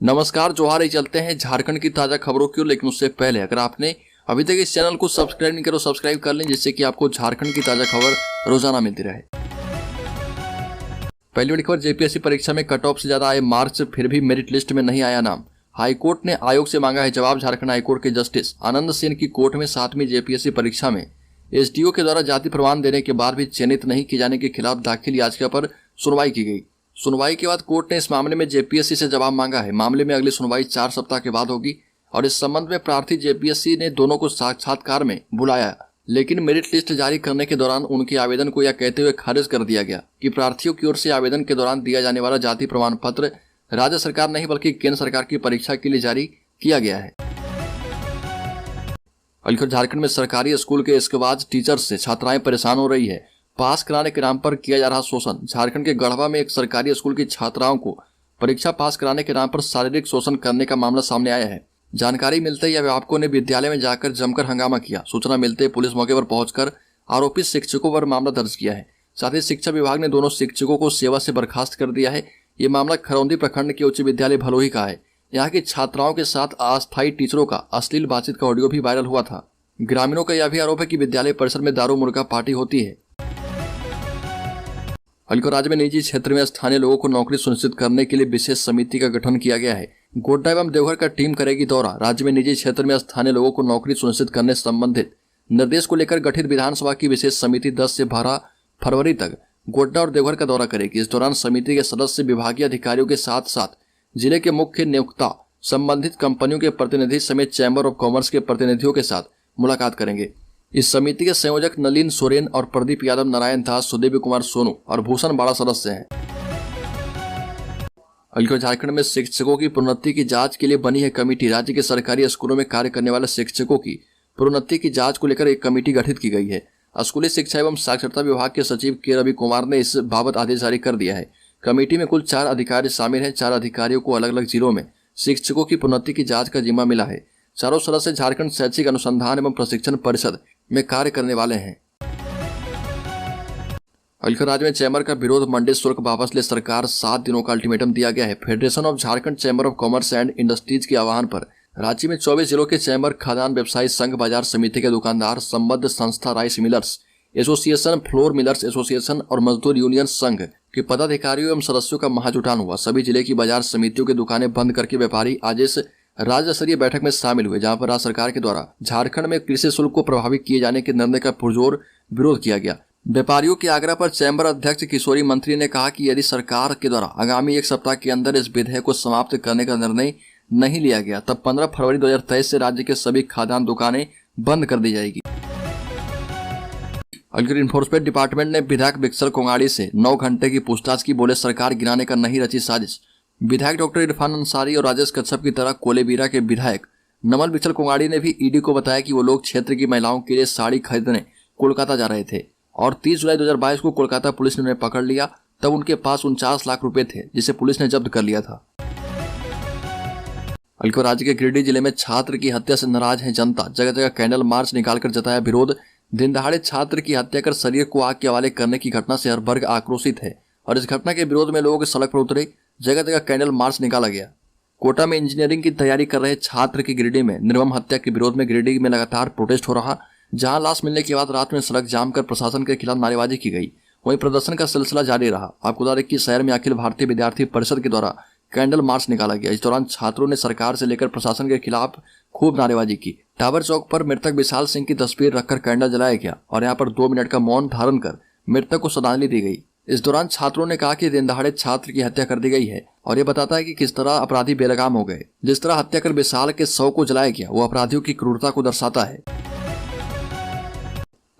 नमस्कार, जोहार। ही चलते हैं झारखंड की ताजा खबरों की ओर, लेकिन उससे पहले अगर आपने अभी तक इस चैनल को सब्सक्राइब नहीं करो, सब्सक्राइब कर लें, जिससे कि आपको झारखंड की ताजा खबर रोजाना मिलती रहे। पहली बड़ी खबर, जेपीएससी परीक्षा में कट ऑफ से ज्यादा आए मार्क्स, फिर भी मेरिट लिस्ट में नहीं आया नाम। हाईकोर्ट ने आयोग से मांगा है जवाब। झारखंड हाईकोर्ट के जस्टिस आनंद सेन की कोर्ट में 7वीं जेपीएससी परीक्षा में एसडीओ के द्वारा जाति प्रमाण देने के बाद भी चयनित नहीं किए जाने के खिलाफ दाखिल याचिका पर सुनवाई की गई। सुनवाई के बाद कोर्ट ने इस मामले में जेपीएससी से जवाब मांगा है। मामले में अगली सुनवाई 4 सप्ताह के बाद होगी और इस संबंध में प्रार्थी जेपीएससी ने दोनों को साक्षात्कार में बुलाया, लेकिन मेरिट लिस्ट जारी करने के दौरान उनके आवेदन को यह कहते हुए खारिज कर दिया गया कि प्रार्थियों की ओर से आवेदन के दौरान दिया जाने वाला जाति प्रमाण पत्र राज्य सरकार नहीं बल्कि केंद्र सरकार की परीक्षा के लिए जारी किया गया है। झारखंड में सरकारी स्कूल के इसकेबाज टीचर्स से छात्राएं परेशान हो रही है। पास कराने के नाम पर किया जा रहा शोषण। झारखंड के गढ़वा में एक सरकारी स्कूल की छात्राओं को परीक्षा पास कराने के नाम पर शारीरिक शोषण करने का मामला सामने आया है। जानकारी मिलते ही अभिभावकों ने विद्यालय में जाकर जमकर हंगामा किया। सूचना मिलते ही पुलिस मौके पर पहुंचकर आरोपी शिक्षकों पर मामला दर्ज किया है। साथ ही शिक्षा विभाग ने दोनों शिक्षकों को सेवा से बर्खास्त कर दिया है। ये मामला खरौंदी प्रखंड के उच्च विद्यालय भलोही का है। यहाँ की छात्राओं के साथ अस्थायी टीचरों का अश्लील बातचीत का ऑडियो भी वायरल हुआ था। ग्रामीणों का यह भी आरोप है कि विद्यालय परिसर में दारू मुर्गा पार्टी होती है। राज्य में निजी क्षेत्र में स्थानीय लोगों को नौकरी सुनिश्चित करने के लिए विशेष समिति का गठन किया गया है। गोड्डा एवं देवघर का टीम करेगी दौरा। राज्य में निजी क्षेत्र में स्थानीय लोगों को नौकरी सुनिश्चित करने संबंधित निर्देश को लेकर गठित विधानसभा की विशेष समिति 10 से 12 फरवरी तक गोड्डा और देवघर का दौरा करेगी। इस दौरान समिति के सदस्य विभागीय अधिकारियों के साथ साथ जिले के मुख्य नियोक्ता, संबंधित कंपनियों के प्रतिनिधि समेत चैम्बर ऑफ कॉमर्स के प्रतिनिधियों के साथ मुलाकात करेंगे। इस समिति के संयोजक नलिन सोरेन और प्रदीप यादव, नारायण दास, सुदेवी कुमार सोनू और भूषण बाड़ा सदस्य हैं। झारखंड में शिक्षकों की प्रोन्नति की जांच के लिए बनी है कमेटी। राज्य के सरकारी स्कूलों में कार्य करने वाले शिक्षकों की प्रोन्नति की जांच को लेकर एक कमेटी गठित की गई है। स्कूली शिक्षा एवं साक्षरता विभाग के सचिव के रवि कुमार ने इस बाबत आदेश जारी कर दिया है। कमेटी में कुल 4 अधिकारी शामिल हैं। 4 अधिकारियों को अलग अलग जिलों में शिक्षकों की प्रोन्नति की जाँच का जिम्मा मिला है। चारों सदस्य झारखंड शैक्षिक अनुसंधान एवं प्रशिक्षण परिषद में कार्य करने वाले हैं। राज्य में चैम्बर का विरोध, मंडी शुल्क वापस ले सरकार 7 दिनों का अल्टीमेटम दिया गया है। Federation of Jharkhand chamber of commerce and industries के आह्वान पर राज्य में 24 जिलों के चैम्बर, खाद्यान्न व्यवसायी संघ, बाजार समिति के दुकानदार, संबद्ध संस्था, rice millers association, floor millers association और मजदूर यूनियन संघ के पदाधिकारियों एवं सदस्यों का महाजुटान हुआ। सभी जिले की बाजार समितियों की दुकानें बंद करके व्यापारी आज इस राज्य स्तरीय बैठक में शामिल हुए, जहां पर राज्य सरकार के द्वारा झारखंड में कृषि शुल्क को प्रभावित किए जाने के निर्णय का पुरजोर विरोध किया गया। व्यापारियों के आग्रह पर चैम्बर अध्यक्ष किशोरी मंत्री ने कहा कि यदि सरकार के द्वारा आगामी 1 सप्ताह के अंदर इस विधेयक को समाप्त करने का निर्णय नहीं लिया गया, तब 15 फरवरी 2023 से राज्य के सभी खाद्यान्न दुकानें बंद कर दी जाएगी। इन्फोर्समेंट डिपार्टमेंट ने विधायक विक्सर कोंगाड़ी से 9 घंटे की पूछताछ की। बोले सरकार गिराने का नहीं रची साजिश। विधायक डॉक्टर इरफान अंसारी और राजेश कच्छप की तरह कोलेबीरा के विधायक नमल विक्सर कोंगाड़ी ने भी ईडी को बताया कि वो लोग क्षेत्र की महिलाओं के लिए साड़ी खरीदने कोलकाता जा रहे थे और 30 जुलाई 2022 को कोलकाता पुलिस ने उन्हें पकड़ लिया। तब उनके पास 49 लाख रुपए थे, जिसे पुलिस ने जब्त कर लिया था। राज्य के गिरिडीह जिले में छात्र की हत्या से नाराज है जनता। जगह जगह कैंडल मार्च निकालकर जताया विरोध। दिन दहाड़े छात्र की हत्या कर शरीर को आग के हवाले करने की घटना से हर वर्ग आक्रोशित है और इस घटना के विरोध में लोग सड़क पर उतरे। जगह जगह कैंडल मार्च निकाला गया। कोटा में इंजीनियरिंग की तैयारी कर रहे छात्र की गिरिडीह में निर्मम हत्या के विरोध में गिरिडीह में लगातार प्रोटेस्ट हो रहा, जहां लाश मिलने के बाद रात में सड़क जाम कर प्रशासन के खिलाफ नारेबाजी की गई। वहीं प्रदर्शन का सिलसिला जारी रहा। आपको बता दें कि शहर में अखिल भारतीय विद्यार्थी परिषद के द्वारा कैंडल मार्च निकाला गया। इस दौरान छात्रों ने सरकार से लेकर प्रशासन के खिलाफ खूब नारेबाजी की। टावर चौक पर मृतक विशाल सिंह की तस्वीर रखकर कैंडल जलाया गया और यहाँ पर 2 मिनट का मौन धारण कर मृतक को श्रद्धांजलि दी गई। इस दौरान छात्रों ने कहा कि दिन दहाड़े छात्र की हत्या कर दी गई है और ये बताता है कि किस तरह अपराधी बेलगाम हो गए। जिस तरह हत्या कर विशाल के शव को जलाया गया, वो अपराधियों की क्रूरता को दर्शाता है।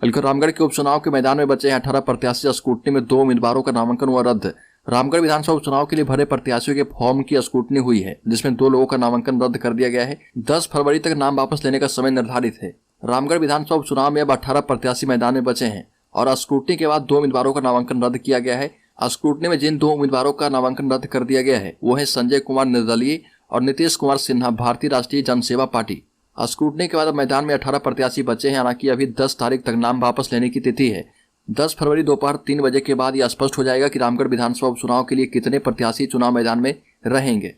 रामगढ़ के उपचुनाव के मैदान में बचे हैं 18 प्रत्याशी। स्क्रूटनी में 2 उम्मीदवारों का नामांकन हुआ रद्द। रामगढ़ विधानसभा उपचुनाव के लिए भरे प्रत्याशियों के फॉर्म की स्क्रूटनी हुई है, जिसमें 2 लोगों का नामांकन रद्द कर दिया गया है। 10 फरवरी तक नाम वापस लेने का समय निर्धारित है। रामगढ़ विधानसभा उपचुनाव में अब 18 प्रत्याशी मैदान में बचे हैं और स्क्रूटनी के बाद 2 उम्मीदवारों का नामांकन रद्द किया गया है। स्क्रूटनी में जिन 2 उम्मीदवारों का नामांकन रद्द कर दिया गया है वो है संजय कुमार निर्दलीय और नीतीश कुमार सिन्हा, भारतीय राष्ट्रीय जनसेवा पार्टी। स्क्रूटनी के बाद मैदान में 18 प्रत्याशी बचे हैं। हालांकि अभी 10 तारीख तक नाम वापस लेने की तिथि है। 10 फरवरी दोपहर 3 बजे के बाद यह स्पष्ट हो जाएगा कि रामगढ़ विधानसभा उपचुनाव के लिए कितने प्रत्याशी चुनाव मैदान में रहेंगे।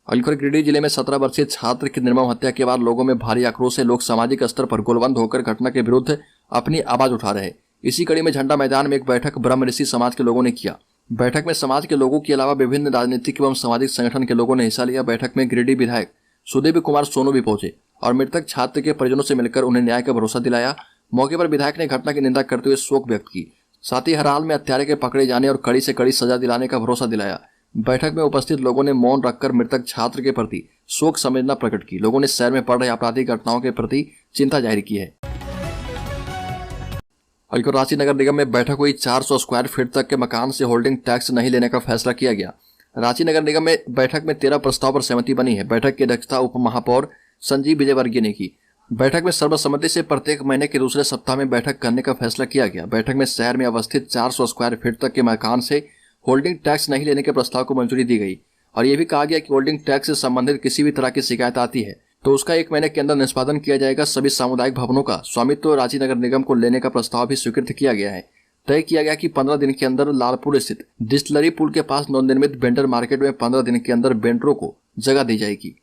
अलवर गिरिडीह जिले में 17 वर्षीय छात्र की निर्मम हत्या के बाद लोगों में भारी आक्रोश है। लोग सामाजिक स्तर पर गोलबंद होकर घटना के विरुद्ध अपनी आवाज उठा रहे हैं। इसी कड़ी में झंडा मैदान में एक बैठक ब्रह्म ऋषि समाज के लोगों ने किया। बैठक में समाज के लोगों के अलावा विभिन्न राजनीतिक एवं सामाजिक संगठन के लोगों ने हिस्सा लिया। बैठक में गिरिडीह विधायक सुदेव कुमार सोनू भी पहुंचे और मृतक छात्र के परिजनों से मिलकर उन्हें न्याय का भरोसा दिलाया। मौके पर विधायक ने घटना की निंदा करते हुए शोक व्यक्त की, साथ ही हर हाल में हत्यारे के पकड़े जाने और कड़ी से कड़ी सजा दिलाने का भरोसा दिलाया। बैठक में उपस्थित लोगों ने मौन रखकर मृतक छात्र के प्रति शोक संवेदना प्रकट की। लोगों ने शहर में बढ़ रहे आपराधिक घटनाओं के प्रति चिंता जाहिर की है। अलवर रांची नगर निगम में बैठक हुई। 400 स्क्वायर फीट तक के मकान से होल्डिंग टैक्स नहीं लेने का फैसला किया गया। रांची नगर निगम में बैठक में 13 प्रस्ताव पर सहमति बनी है। बैठक की अध्यक्षता उप महापौर संजीव विजयवर्गीय ने की। बैठक में सर्वसम्मति से प्रत्येक महीने के दूसरे सप्ताह में बैठक करने का फैसला किया गया। बैठक में शहर में अवस्थित 400 स्क्वायर फीट तक के मकान से होल्डिंग टैक्स नहीं लेने के प्रस्ताव को मंजूरी दी गई और यह भी कहा गया कि होल्डिंग टैक्स से संबंधित किसी भी तरह की शिकायत आती है तो उसका 1 महीने के अंदर निष्पादन किया जाएगा। सभी सामुदायिक भवनों का स्वामित्व रांची नगर निगम को लेने का प्रस्ताव भी स्वीकृत किया गया है। तय किया गया कि 15 दिन के अंदर लालपुर स्थित डिस्टिलरी पुल के पास नवनिर्मित वेंडर मार्केट में 15 दिन के अंदर वेंडरों को जगह दी जाएगी।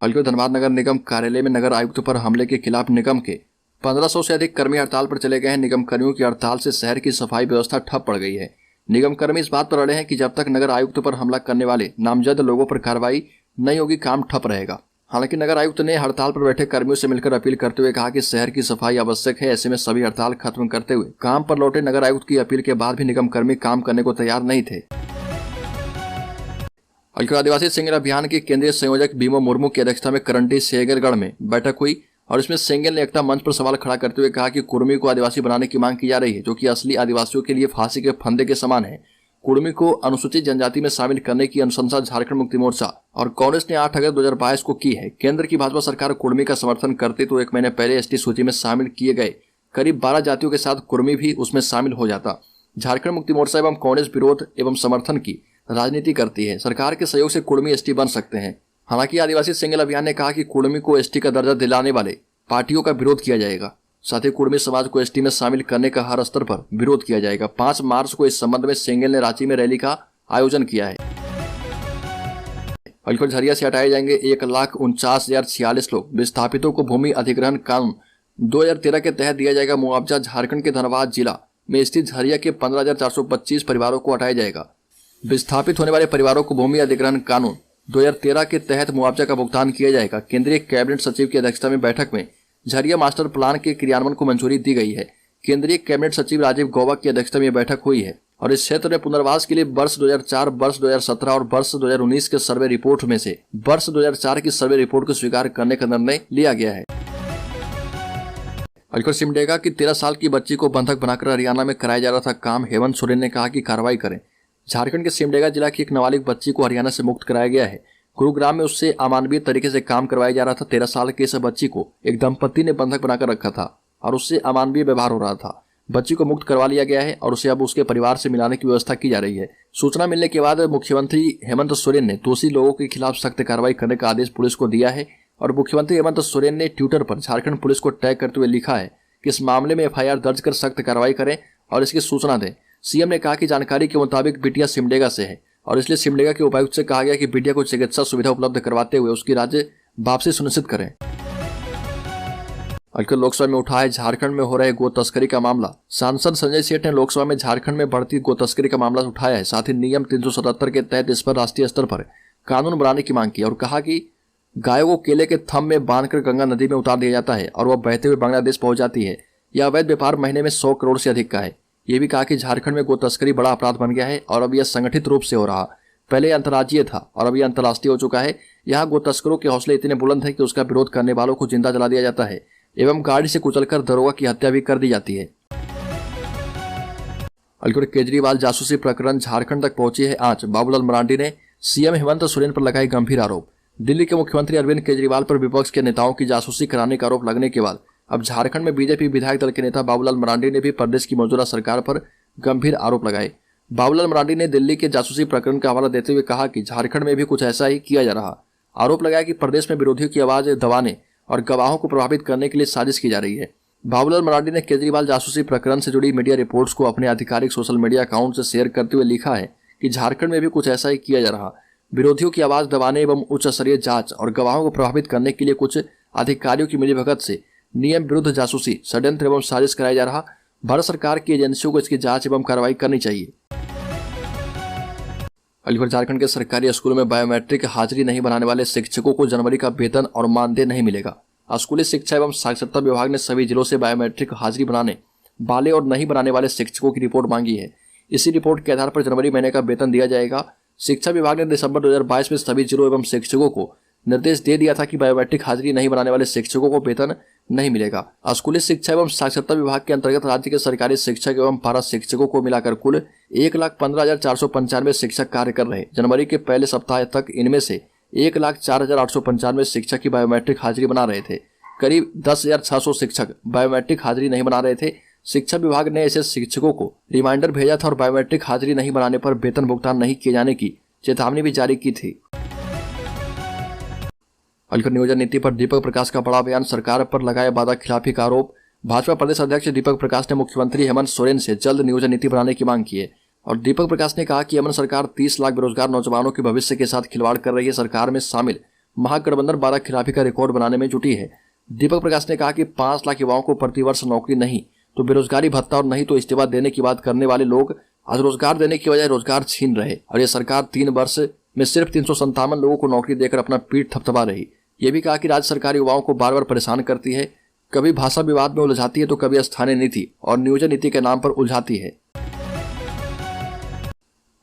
अलवर धनबाद नगर निगम कार्यालय में नगर आयुक्त पर हमले के खिलाफ निगम के 1500 से अधिक कर्मी हड़ताल पर चले गए हैं। निगम कर्मियों की हड़ताल से शहर की सफाई व्यवस्था ठप पड़ गई है। निगम कर्मी इस बात पर अड़े हैं कि जब तक नगर आयुक्त पर हमला करने वाले नामजद लोगों पर कार्रवाई नहीं होगी, काम ठप रहेगा। हालांकि नगर आयुक्त ने हड़ताल पर बैठे कर्मियों से मिलकर अपील करते हुए कहा कि शहर की सफाई आवश्यक है। ऐसे में सभी हड़ताल खत्म करते हुए काम पर लौटे। नगर आयुक्त की अपील के बाद भी निगम कर्मी काम करने को तैयार नहीं थे। अलवर आदिवासी सिंगल अभियान के केंद्रीय संयोजक बीमो मुर्मू की अध्यक्षता में करंटी सेगरगढ़ में बैठक हुई और इसमें सेंगेल ने एकता मंच पर सवाल खड़ा करते हुए कहा कि कुर्मी को आदिवासी बनाने की मांग की जा रही है, जो कि असली आदिवासियों के लिए फांसी के फंदे के समान है। कुर्मी को अनुसूचित जनजाति में शामिल करने की अनुशंसा झारखंड मुक्ति मोर्चा और कांग्रेस ने 8 अगस्त 2022 को की है। केंद्र की भाजपा सरकार कुर्मी का समर्थन करती तो 1 महीने पहले एसटी सूची में शामिल किए गए करीब 12 जातियों के साथ कुर्मी भी उसमें शामिल हो जाता। झारखंड मुक्ति मोर्चा एवं कांग्रेस विरोध एवं समर्थन की राजनीति करती है। सरकार के सहयोग से कुर्मी एसटी बन सकते हैं। हालांकि आदिवासी सिंगल अभियान ने कहा कि कुर्मी को एसटी का दर्जा दिलाने वाले पार्टियों का विरोध किया जाएगा। साथ ही कुर्मी समाज को एसटी में शामिल करने का हर स्तर पर विरोध किया जाएगा। 5 मार्च को इस संबंध में सेंगेल ने रांची में रैली का आयोजन किया है। अलवर झरिया से हटाए जाएंगे 1,49,046 लोग। विस्थापितों को भूमि अधिग्रहण कानून 2013 के तहत दिया जाएगा मुआवजा। झारखंड के धनबाद जिला में स्थित झरिया के 15,425 परिवारों को हटाया जाएगा। विस्थापित होने वाले परिवारों को भूमि अधिग्रहण कानून 2013 के तहत मुआवजा का भुगतान किया जाएगा। केंद्रीय कैबिनेट सचिव की अध्यक्षता में बैठक में झरिया मास्टर प्लान के क्रियान्वयन को मंजूरी दी गई है। केंद्रीय कैबिनेट सचिव राजीव गौबा की अध्यक्षता में बैठक हुई है और इस क्षेत्र में पुनर्वास के लिए वर्ष 2004, वर्ष 2017 और वर्ष 2019 के सर्वे रिपोर्ट में से वर्ष 2004 की सर्वे रिपोर्ट को स्वीकार करने का निर्णय लिया गया है। अलवर सिमडेगा की 13 साल की बच्ची को बंधक बनाकर हरियाणा में कराया जा रहा था काम। हेमंत सोरेन ने कहा कि कार्रवाई करें। झारखंड के सिमडेगा जिला की एक नाबालिग बच्ची को हरियाणा से मुक्त कराया गया है। गुरुग्राम में उससे अमानवीय तरीके से काम करवाया जा रहा था। 13 साल की इस बच्ची को एक दंपति ने बंधक बनाकर रखा था और उससे अमानवीय व्यवहार हो रहा था। बच्ची को मुक्त करवा लिया गया है और उसे अब उसके परिवार से मिलाने की व्यवस्था की जा रही है। सूचना मिलने के बाद मुख्यमंत्री हेमंत सोरेन ने दोषी लोगों के खिलाफ सख्त कार्रवाई करने का आदेश पुलिस को दिया है और मुख्यमंत्री हेमंत सोरेन ने ट्विटर पर झारखंड पुलिस को टैग करते हुए लिखा है कि इस मामले में FIR दर्ज कर सख्त कार्रवाई करें और इसकी सूचना दें। सीएम ने कहा कि जानकारी के मुताबिक बिटिया सिमडेगा से है और इसलिए सिमडेगा के उपायुक्त से कहा गया कि बिटिया को चिकित्सा सुविधा उपलब्ध करवाते हुए उसकी राज्य वापसी सुनिश्चित करें। अलवर लोकसभा में उठा है झारखंड में हो रहे गो तस्करी का मामला। सांसद संजय सेठ ने लोकसभा में झारखंड में बढ़ती गो तस्करी का मामला उठाया है। साथ ही नियम 377 के तहत इस पर राष्ट्रीय स्तर पर कानून बनाने की मांग की और कहा कि गायों को केले के थंब में बांधकर गंगा नदी में उतार दिया जाता है और वह बहते हुए बांग्लादेश पहुंच जाती है। यह अवैध व्यापार महीने में 100 करोड़ से अधिक का है। ये भी कहा कि झारखंड में गो तस्करी बड़ा अपराध बन गया है और अब यह संगठित रूप से हो रहा। पहले अंतर्राज्यीय था और अब यह अंतर्राष्ट्रीय हो चुका है। यहाँ गो तस्करों के हौसले इतने बुलंद है कि उसका विरोध करने वालों को जिंदा जला दिया जाता है एवं गाड़ी से कुचलकर दरोगा की हत्या भी कर दी जाती है। अलवर केजरीवाल जासूसी प्रकरण झारखंड तक पहुंची है आंच। बाबूलाल मरांडी ने सीएम हेमंत सोरेन पर लगाए गंभीर आरोप। दिल्ली के मुख्यमंत्री अरविंद केजरीवाल पर विपक्ष के नेताओं की जासूसी कराने का आरोप लगने के बाद अब झारखंड में बीजेपी विधायक दल के नेता बाबूलाल मरांडी ने भी प्रदेश की मौजूदा सरकार पर गंभीर आरोप लगाए। बाबूलाल मरांडी ने दिल्ली के जासूसी प्रकरण का हवाला देते हुए कहा कि झारखंड में भी कुछ ऐसा ही किया जा रहा। आरोप लगाया कि प्रदेश में विरोधियों की आवाज दबाने और गवाहों को प्रभावित करने के लिए साजिश की जा रही है। बाबूलाल मरांडी ने केजरीवाल जासूसी प्रकरण से जुड़ी मीडिया रिपोर्ट्स को अपने आधिकारिक सोशल मीडिया अकाउंट से शेयर करते हुए लिखा है कि झारखंड में भी कुछ ऐसा ही किया जा रहा। विरोधियों की आवाज दबाने एवं उच्च स्तरीय जांच और गवाहों को प्रभावित करने के लिए कुछ अधिकारियों की मिलीभगत से नियम विरुद्ध जासूसी, षड्यंत्र एवं साजिश कराया जा रहा। भारत सरकार की एजेंसियों को इसकी जांच एवं कार्रवाई करनी चाहिए। अलीगढ़ झारखंड के सरकारी स्कूलों में बायोमेट्रिक हाजिरी नहीं बनाने वाले शिक्षकों को जनवरी का वेतन और मानदेय नहीं मिलेगा। स्कूली शिक्षा एवं साक्षरता विभाग ने सभी जिलों से बायोमेट्रिक हाजिरी बनाने वाले और नहीं बनाने वाले शिक्षकों की रिपोर्ट मांगी है। इसी रिपोर्ट के आधार पर जनवरी महीने का वेतन दिया जाएगा। शिक्षा विभाग ने दिसंबर 2022 में सभी जिलों एवं शिक्षकों को निर्देश दे दिया था कि बायोमेट्रिक हाजिरी नहीं बनाने वाले शिक्षकों को वेतन नहीं मिलेगा। स्कूली शिक्षा एवं साक्षरता विभाग के अंतर्गत राज्य के सरकारी शिक्षक एवं पारा शिक्षकों को मिलाकर कुल 1,15,495 शिक्षक कार्य कर रहे। जनवरी के पहले सप्ताह तक इनमें से 1,04,895 शिक्षक की बायोमेट्रिक हाजिरी बना रहे थे। करीब 10,600 शिक्षक बायोमेट्रिक हाजिरी नहीं बना रहे थे। शिक्षा विभाग ने ऐसे शिक्षकों को रिमाइंडर भेजा था और बायोमेट्रिक हाजिरी नहीं बनाने पर वेतन भुगतान नहीं किए जाने की चेतावनी भी जारी की थी। अलीगढ़ नियोजन नीति पर दीपक प्रकाश का बड़ा बयान, सरकार पर लगाए वादा खिलाफी का आरोप। भाजपा प्रदेश अध्यक्ष दीपक प्रकाश ने मुख्यमंत्री हेमंत सोरेन से जल्द नियोजन नीति बनाने की मांग की है। और दीपक प्रकाश ने कहा कि हेमंत सरकार 30 लाख बेरोजगार नौजवानों के भविष्य के साथ खिलवाड़ कर रही है। सरकार में शामिल महागठबंधन वादा खिलाफी का रिकॉर्ड बनाने में जुटी है। दीपक प्रकाश ने कहा कि 5 लाख युवाओं को प्रतिवर्ष नौकरी नहीं तो बेरोजगारी भत्ता और नहीं तो इस्तीफा देने की बात करने वाले लोग आज रोजगार देने की बजाय रोजगार छीन रहे। और ये सरकार 3 वर्ष में सिर्फ 357 लोगों को नौकरी देकर अपना पीठ थपथपा रही। ये भी कहा कि राज्य सरकार युवाओं को बार बार परेशान करती है, कभी भाषा विवाद में उलझाती है तो कभी स्थानीय नीति और नियोजन नीति के नाम पर उलझाती है।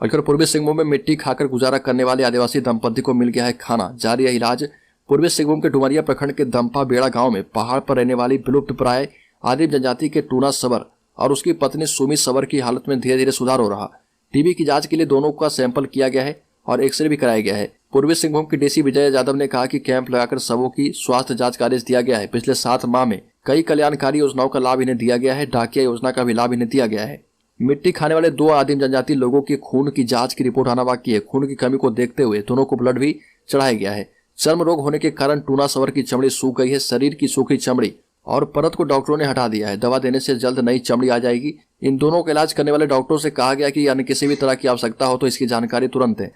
और पूर्वी सिंहभूम में मिट्टी खाकर गुजारा करने वाले आदिवासी दंपति को मिल गया है खाना, जारी है इलाज। पूर्वी सिंहभूम के डुमरिया प्रखंड के दंपा बेड़ा गांव में पहाड़ पर रहने वाली विलुप्त प्राय आदिम जनजाति के टूना सबर और उसकी पत्नी सुमी सबर की हालत में धीरे धीरे सुधार हो रहा। टीबी की जांच के लिए दोनों का सैंपल किया गया है और एक्सरे भी कराया गया है। पूर्वी सिंहभूम के डीसी विजय यादव ने कहा कि कैंप लगाकर सबों की स्वास्थ्य जांच का आदेश दिया गया है। पिछले 7 माह में कई कल्याणकारी योजनाओं का लाभ इन्हें दिया गया है। डाकिया योजना का भी लाभ इन्हें दिया गया है। मिट्टी खाने वाले 2 आदिम जनजाति लोगों की खून की जांच की रिपोर्ट आना बाकी है। खून की कमी को देखते हुए दोनों को ब्लड भी चढ़ाया गया है। चर्म रोग होने के कारण टूना सवर की चमड़ी सूख गई है। शरीर की सूखी चमड़ी और परत को डॉक्टरों ने हटा दिया है। दवा देने से जल्द नई चमड़ी आ जाएगी। इन दोनों का इलाज करने वाले डॉक्टरों से कहा गया कि अन्य किसी भी तरह की आवश्यकता हो तो इसकी जानकारी तुरंत दें।